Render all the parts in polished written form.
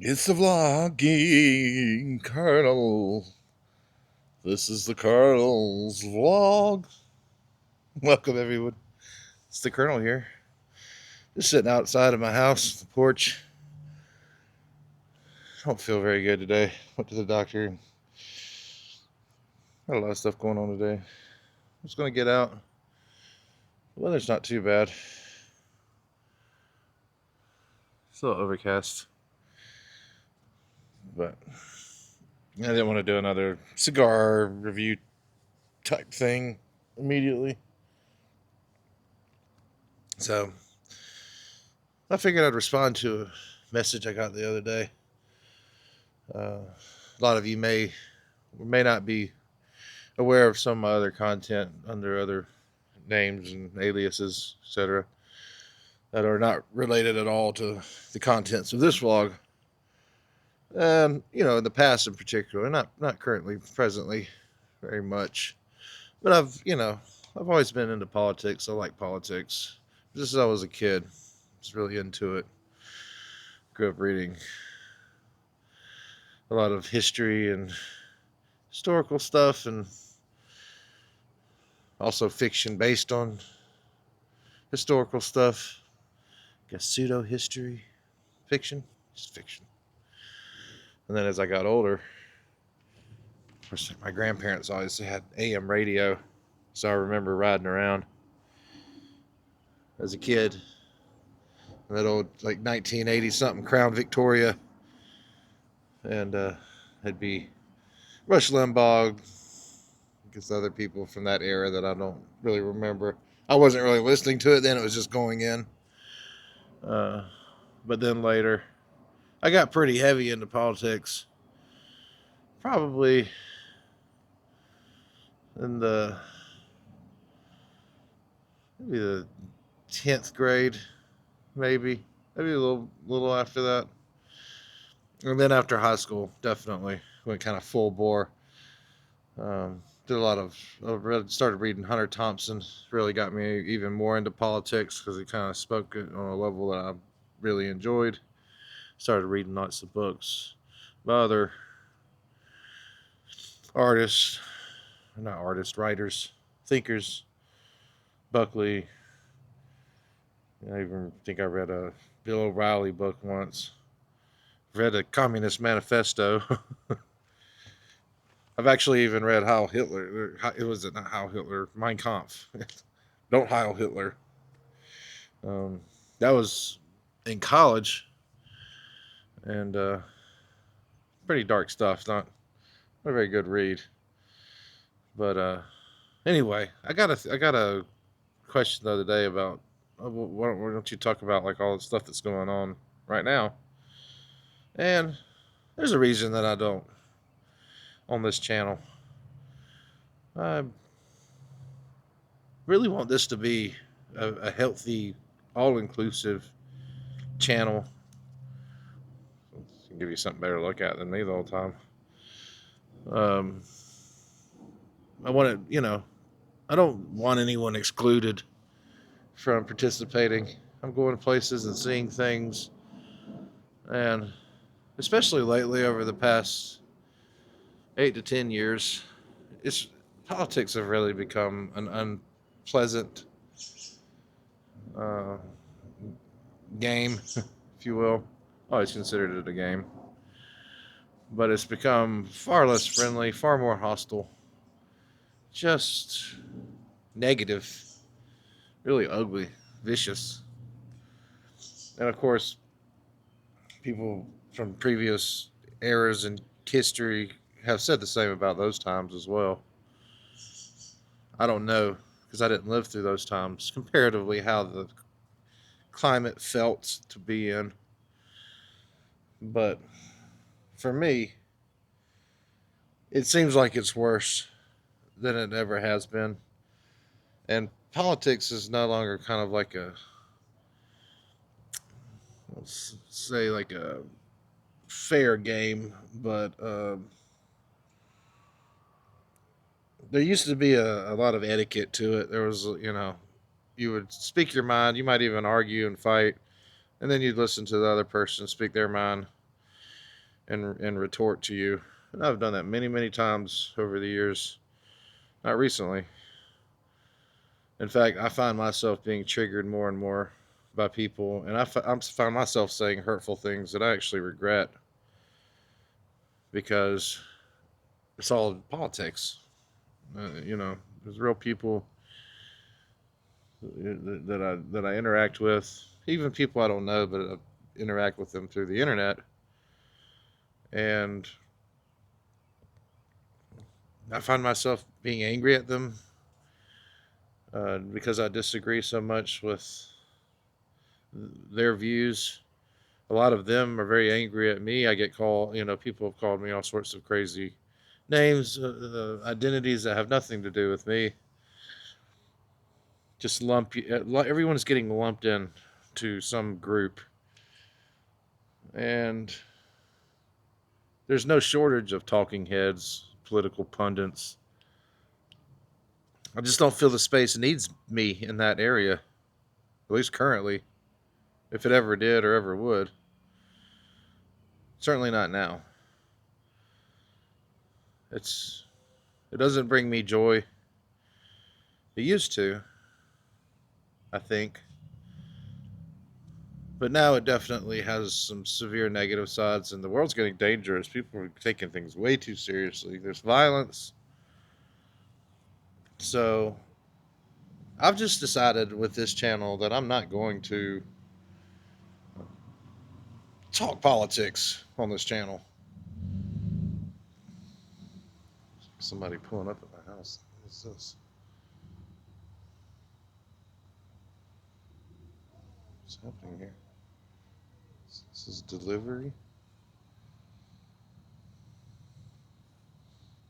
It's the vlogging Colonel. This is the Colonel's vlog. Welcome, everyone. It's the Colonel here. Just sitting outside of my house, the porch. I don't feel very good today. Went to the doctor. Got a lot of stuff going on today. I'm just going to get out. The weather's not too bad. Still overcast. But I didn't want to do another cigar review type thing immediately. So I figured I'd respond to a message I got the other day. A lot of you may or may not be aware of some of my other content under other names and aliases, etc., that are not related at all to the contents of this vlog. In the past in particular, not currently, presently, very much. But I've always been into politics. I like politics. Just as I was a kid, I was really into it. Grew up reading a lot of history and historical stuff, and also fiction based on historical stuff. I guess pseudo history, fiction, just fiction. And then as I got older, of course, my grandparents always had AM radio, so I remember riding around as a kid. That old like 1980 something Crown Victoria, and it'd be Rush Limbaugh, I guess other people from that era that I don't really remember. I wasn't really listening to it then; it was just going in. Uh, but then later, I got pretty heavy into politics. Probably in the maybe the 10th grade, maybe a little after that, and then after high school, definitely went kind of full bore. Did a lot of started reading Hunter Thompson. Really got me even more into politics because he kind of spoke it on a level that I really enjoyed. Started reading lots of books by other artists, not artists, writers, thinkers. Buckley. I even think I read a Bill O'Reilly book once. Read a Communist Manifesto. I've actually even read Heil Hitler. It was not Heil Hitler, Mein Kampf. Don't Heil Hitler. Um, that was in college, and pretty dark stuff. Not a very good read. But anyway, I got a question the other day about why don't you talk about like all the stuff that's going on right now? And there's a reason that I don't on this channel. I really want this to be a healthy, all-inclusive channel. Give you something better to look at than me the whole time. Um, I want to, I don't want anyone excluded from participating. I'm going places and seeing things, and especially lately over the past 8 to 10 years, it's politics have really become an unpleasant uh, game, if you will. I always considered it a game, but it's become far less friendly, far more hostile, just negative, really ugly, vicious. And of course, people from previous eras in history have said the same about those times as well. I don't know because I didn't live through those times comparatively how the climate felt to be in, but for me, it seems like it's worse than it ever has been. And politics is no longer kind of like let's say, like a fair game, but there used to be a lot of etiquette to it. There was, you would speak your mind, you might even argue and fight, and then you'd listen to the other person speak their mind. and retort to you. And I've done that many, many times over the years. Not recently. In fact, I find myself being triggered more and more by people, and I find myself saying hurtful things that I actually regret because it's all politics. There's real people that I interact with, even people I don't know, but I interact with them through the internet, and I find myself being angry at them because I disagree so much with their views. A lot of them are very angry at me. I get called, people have called me all sorts of crazy names, identities that have nothing to do with me. Just everyone's getting lumped in to some group. And there's no shortage of talking heads, political pundits. I just don't feel the space needs me in that area, at least currently, if it ever did or ever would. Certainly not now. It doesn't bring me joy. It used to, I think. But now it definitely has some severe negative sides, and the world's getting dangerous. People are taking things way too seriously. There's violence. So I've just decided with this channel that I'm not going to talk politics on this channel. Somebody pulling up at my house. What's this? What's happening here? This is delivery.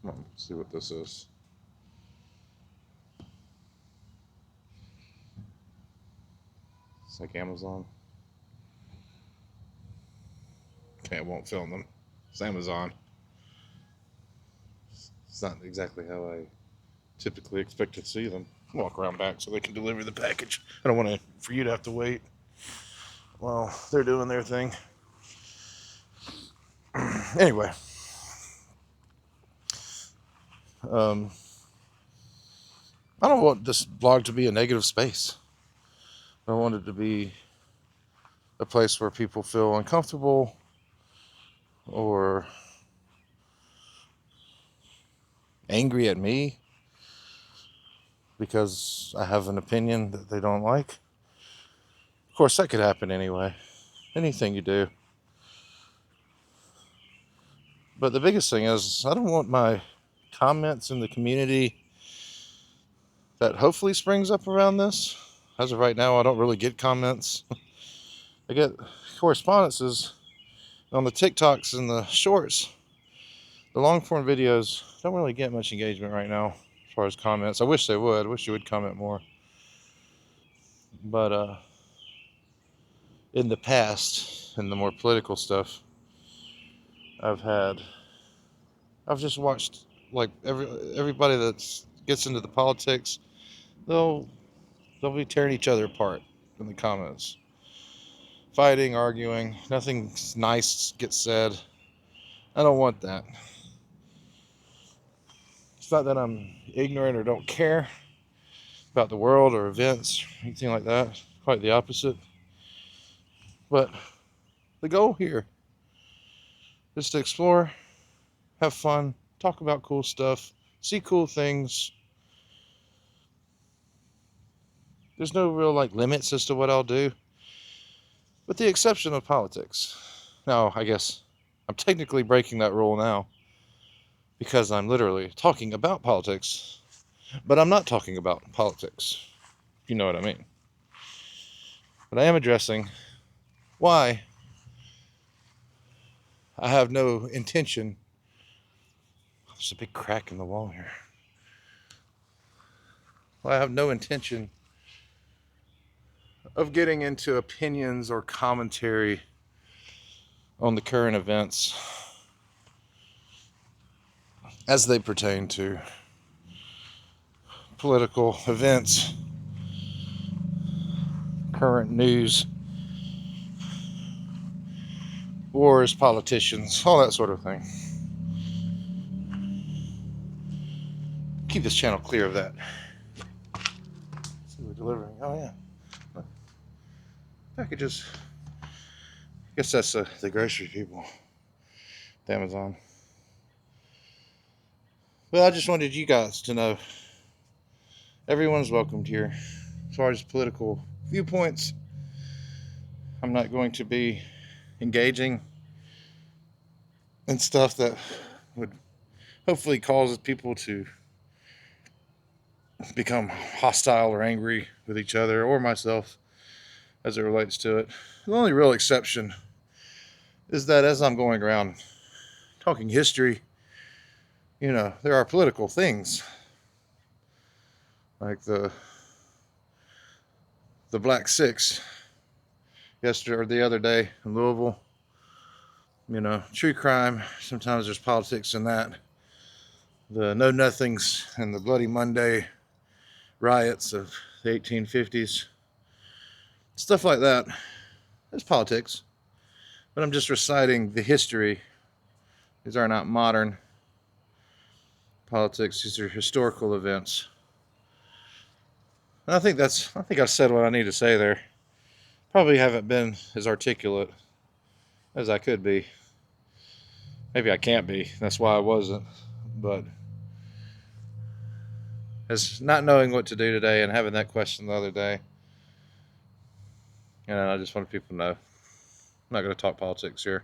Come on, let's see what this is. It's like Amazon. Okay, I won't film them. It's Amazon. It's not exactly how I typically expect to see them. Walk around back so they can deliver the package. I don't want for you to have to wait while they're doing their thing. Anyway, I don't want this blog to be a negative space. I want it to be a place where people feel uncomfortable or angry at me because I have an opinion that they don't like. Of course, that could happen anyway. Anything you do. But the biggest thing is, I don't want my comments in the community that hopefully springs up around this. As of right now, I don't really get comments. I get correspondences on the TikToks and the shorts. The long form videos don't really get much engagement right now as far as comments. I wish they would. I wish you would comment more. But in the past, in the more political stuff, I've just watched like everybody that gets into the politics, they'll be tearing each other apart in the comments, fighting, arguing. Nothing nice gets said. I don't want that. It's not that I'm ignorant or don't care about the world or events, anything like that. Quite the opposite. But the goal here is to explore, have fun, talk about cool stuff, see cool things. There's no real limits as to what I'll do, with the exception of politics. Now, I guess I'm technically breaking that rule now because I'm literally talking about politics, but I'm not talking about politics, if you know what I mean. But I am addressing why I have no intention. There's a big crack in the wall here. Well, I have no intention of getting into opinions or commentary on the current events as they pertain to political events, current news. wars, politicians, all that sort of thing. Keep this channel clear of that. See, we're delivering. Oh yeah, packages. I guess that's the grocery people, the Amazon. Well, I just wanted you guys to know everyone's welcomed here. As far as political viewpoints, I'm not going to be engaging in stuff that would hopefully cause people to become hostile or angry with each other or myself as it relates to it. The only real exception is that as I'm going around talking history, you know, there are political things like the Black Six yesterday or the other day in Louisville. You know, true crime. Sometimes there's politics in that. The Know Nothings and the Bloody Monday riots of the 1850s. Stuff like that. There's politics. But I'm just reciting the history. These are not modern politics. These are historical events. And I think I've said what I need to say there. Probably haven't been as articulate as I could be. Maybe I can't be. That's why I wasn't. But as not knowing what to do today and having that question the other day, you know, I just want people to know. I'm not going to talk politics here.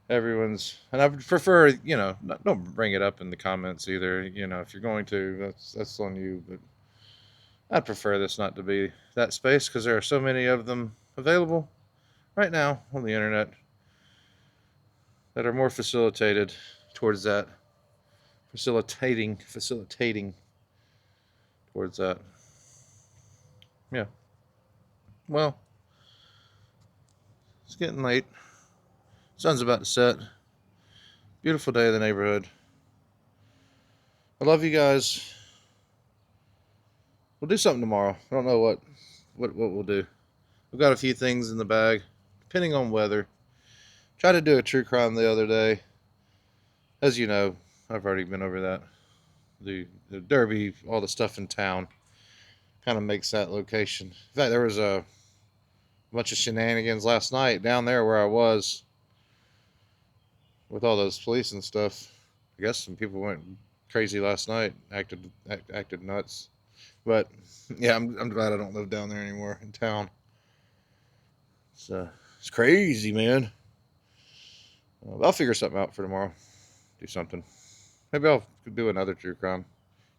Everyone's, and I would prefer, you know, don't bring it up in the comments either. You know, if you're going to, that's on you. But I'd prefer this not to be that space because there are so many of them available right now on the internet that are more facilitated towards that. Facilitating towards that. Yeah. Well, it's getting late. Sun's about to set. Beautiful day in the neighborhood. I love you guys. We'll do something tomorrow. I don't know what we'll do. We've got a few things in the bag, depending on weather. Tried to do a true crime the other day. As you know, I've already been over that. The Derby, all the stuff in town, kind of makes that location. In fact, there was a bunch of shenanigans last night down there where I was with all those police and stuff. I guess some people went crazy last night, acted nuts. But yeah, I'm glad I don't live down there anymore in town. It's crazy, man. I'll figure something out for tomorrow. Do something. Maybe I'll do another true crime.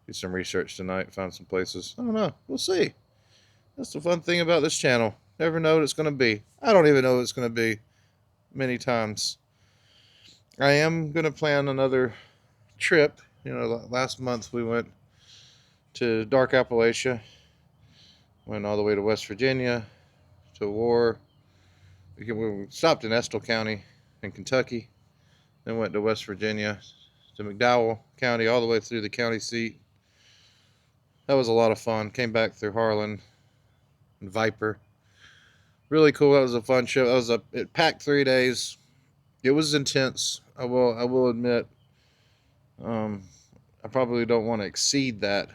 Do some research tonight. Find some places. I don't know. We'll see. That's the fun thing about this channel. Never know what it's going to be. I don't even know what it's going to be many times. I am going to plan another trip. You know, last month we went to Dark Appalachia. Went all the way to West Virginia, to War. We stopped in Estill County in Kentucky. Then went to West Virginia, to McDowell County, all the way through the county seat. That was a lot of fun. Came back through Harlan and Viper. Really cool. That was a fun trip. It packed 3 days. It was intense. I will admit. I probably don't want to exceed that.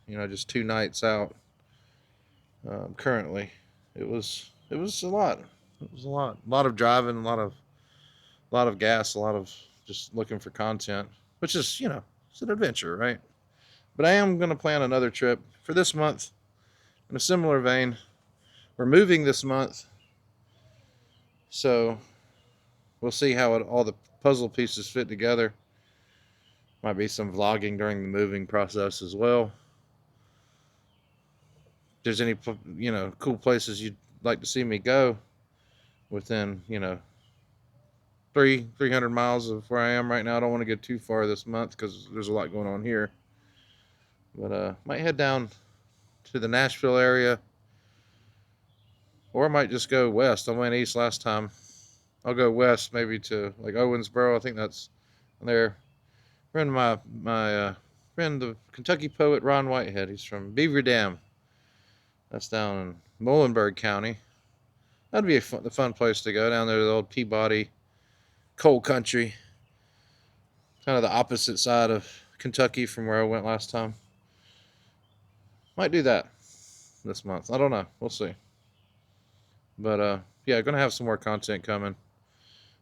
You know, just 2 nights out. Currently, it was a lot. It was a lot of driving, a lot of gas, a lot of just looking for content, which is, you know, it's an adventure, right? But I am going to plan another trip for this month in a similar vein. We're moving this month, so we'll see how all the puzzle pieces fit together. Might be some vlogging during the moving process as well. If there's any, you know, cool places you'd like to see me go within, you know, 300 miles of where I am right now. I don't want to get too far this month because there's a lot going on here. But might head down to the Nashville area, or I might just go west. I went east last time. I'll go west, maybe to like Owensboro. I think that's there. Friend of my friend, the Kentucky poet Ron Whitehead. He's from Beaver Dam. That's down in Muhlenberg County. That'd be a fun place to go, down there to the old Peabody coal country. Kind of the opposite side of Kentucky from where I went last time. Might do that this month. I don't know. We'll see. But yeah, gonna have some more content coming.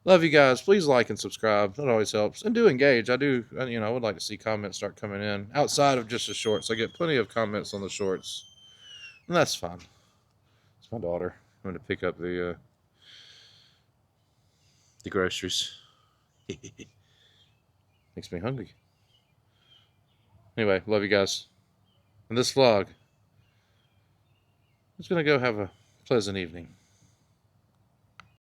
Love you guys. Please like and subscribe. That always helps. And do engage. I would like to see comments start coming in outside of just the shorts. I get plenty of comments on the shorts, and that's fine. It's my daughter. I'm going to pick up the groceries. Makes me hungry. Anyway, love you guys. And this vlog is going to go have a pleasant evening.